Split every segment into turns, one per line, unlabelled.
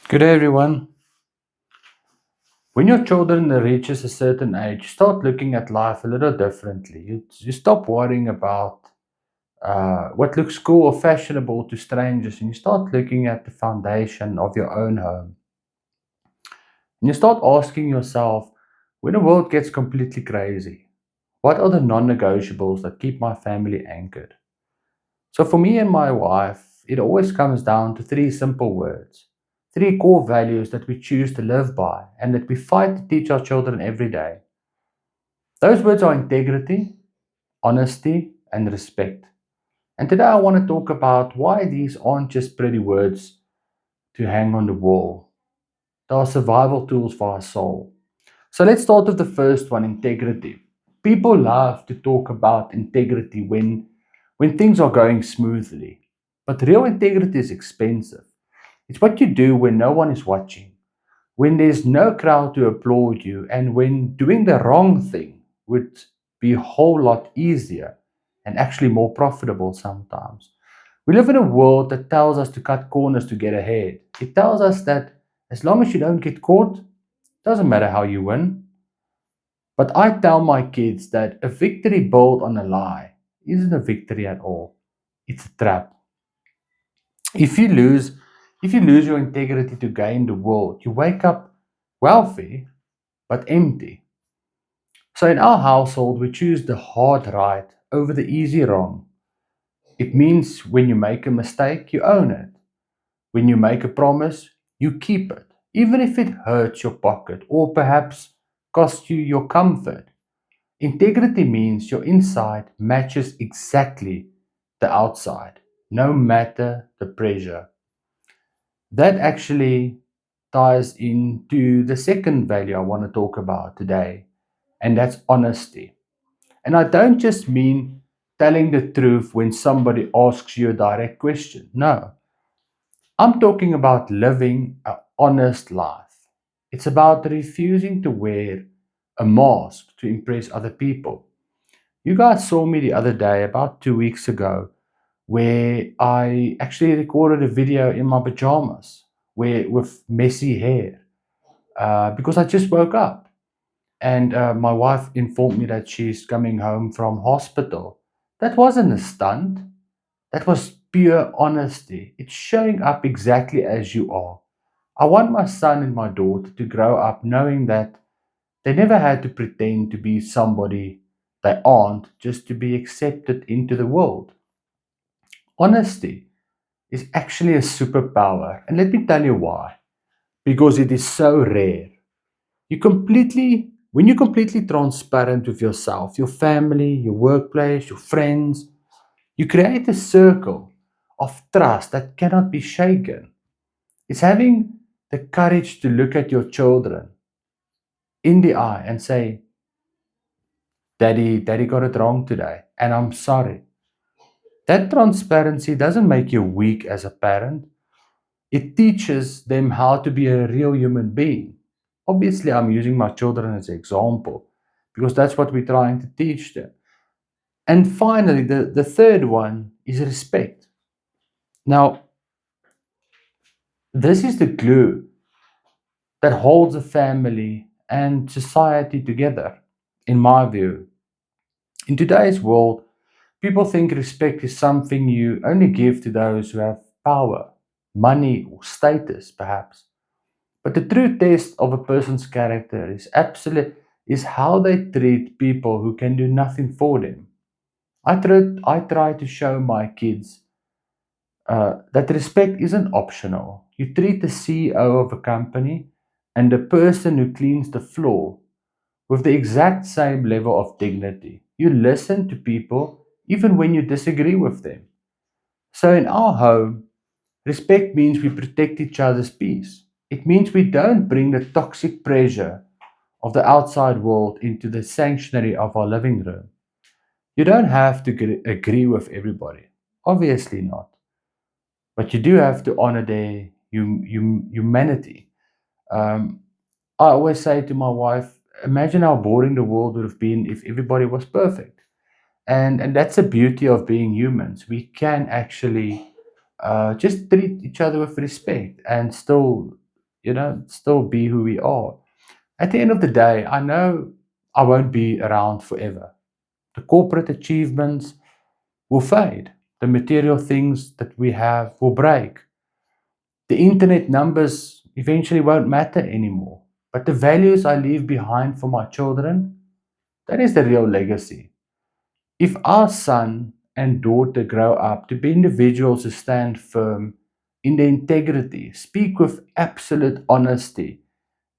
Good day, everyone. When your children reaches a certain age, you start looking at life a little differently. You stop worrying about what looks cool or fashionable to strangers, and you start looking at the foundation of your own home. And you start asking yourself, when the world gets completely crazy, what are the non-negotiables that keep my family anchored? So for me and my wife, it always comes down to three simple words, three core values that we choose to live by and that we fight to teach our children every day. Those words are integrity, honesty, and respect. And today I want to talk about why these aren't just pretty words to hang on the wall. They are survival tools for our soul. So let's start with the first one, integrity. People love to talk about integrity when things are going smoothly. But real integrity is expensive. It's what you do when no one is watching, when there's no crowd to applaud you, and when doing the wrong thing would be a whole lot easier and actually more profitable sometimes. We live in a world that tells us to cut corners to get ahead. It tells us that as long as you don't get caught, doesn't matter how you win. But I tell my kids that a victory built on a lie isn't a victory at all. It's a trap. If you lose, if you lose your integrity to gain the world, you wake up wealthy but empty. So in our household, we choose the hard right over the easy wrong. It means when you make a mistake, you own it. When you make a promise, you keep it, even if it hurts your pocket or perhaps costs you your comfort. Integrity means your inside matches exactly the outside, no matter the pressure. That actually ties into the second value I want to talk about today, and that's honesty. And I don't just mean telling the truth when somebody asks you a direct question. No, I'm talking about living an honest life. It's about refusing to wear a mask to impress other people. You guys saw me the other day, about 2 weeks ago, where I actually recorded a video in my pajamas, where with messy hair, because I just woke up, and my wife informed me that she's coming home from hospital. That wasn't a stunt. That was pure honesty. It's showing up exactly as you are. I want my son and my daughter to grow up knowing that they never had to pretend to be somebody they aren't just to be accepted into the world. Honesty is actually a superpower, and let me tell you why. Because it is so rare. When you're completely transparent with yourself, your family, your workplace, your friends, you create a circle of trust that cannot be shaken. It's having the courage to look at your children in the eye and say, Daddy got it wrong today, and I'm sorry. That transparency doesn't make you weak as a parent. It teaches them how to be a real human being. Obviously, I'm using my children as an example because that's what we're trying to teach them. And finally, the third one is respect. Now, this is the glue that holds a family and society together, in my view. In today's world, people think respect is something you only give to those who have power, money, or status, perhaps. But the true test of a person's character is how they treat people who can do nothing for them. I try to show my kids that respect isn't optional. You treat the CEO of a company and the person who cleans the floor with the exact same level of dignity. You listen to people even when you disagree with them. So in our home, respect means we protect each other's peace. It means we don't bring the toxic pressure of the outside world into the sanctuary of our living room. You don't have to agree with everybody. Obviously not. But you do have to honor their humanity. Um, I always say to my wife, imagine how boring the world would have been if everybody was perfect. And that's the beauty of being humans. We can actually just treat each other with respect and still still be who we are. At the end of the day, I know I won't be around forever. The corporate achievements will fade. The material things that we have will break. The internet numbers eventually won't matter anymore. But the values I leave behind for my children, that is the real legacy. If our son and daughter grow up to be individuals who stand firm in their integrity, speak with absolute honesty,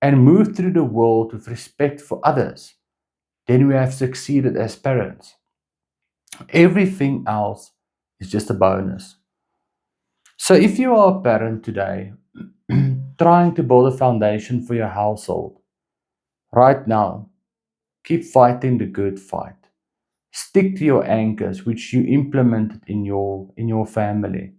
and move through the world with respect for others, then we have succeeded as parents. Everything else is just a bonus. So if you are a parent today, trying to build a foundation for your household, right now, keep fighting the good fight. Stick to your anchors, which you implemented in your family.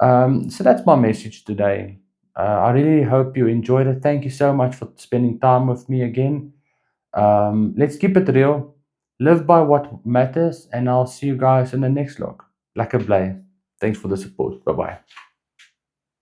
So that's my message today. I really hope you enjoyed it. Thank you so much for spending time with me again. Let's keep it real, live by what matters, and I'll see you guys in the next vlog. Lekker bly. Thanks for the support. Bye bye.